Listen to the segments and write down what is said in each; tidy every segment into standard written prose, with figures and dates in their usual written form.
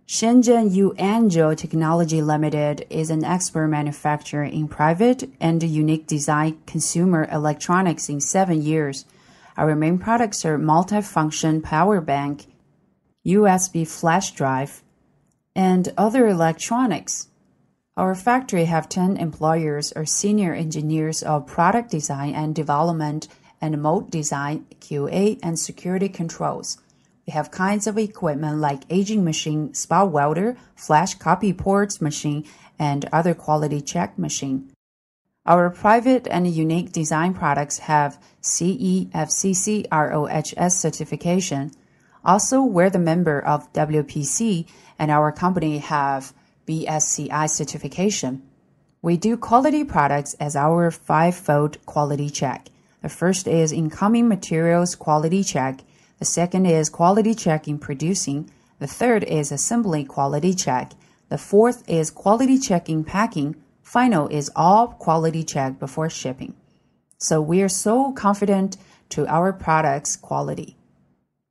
Shenzhen Usbangel Technology Limited is an expert manufacturer in private and unique design consumer electronics in 7 years. Our main products are multifunction power bank, USB flash drive, and other electronics. Our factory have 10 employees or senior engineers of product design and development and mold design, QA, and security controls. We have kinds of equipment like aging machine, spot welder, flash copy ports machine, and other quality check machine. Our private and unique design products have CE FCC ROHS certification. Also, we're the member of WPC, and our company have BSCI certification. We do quality products as our 5-fold quality check. The first is incoming materials quality check. The second is quality check in producing. The third is assembly quality check. The fourth is quality check in packing. Final is all quality check before shipping. So we are so confident to our products' quality.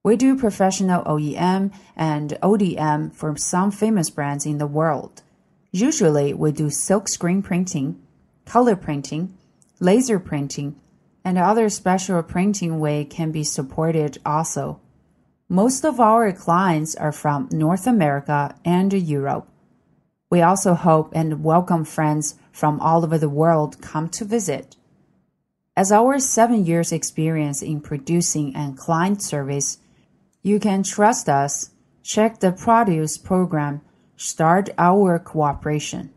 We do professional OEM and ODM for some famous brands in the world. Usually we do silk screen printing, color printing, laser printing, and other special printing way can be supported also. Most of our clients are from North America and Europe. We also hope and welcome friends from all over the world come to visit. As our 7 years experience in producing and client service, you can trust us, check the produce program, start our cooperation.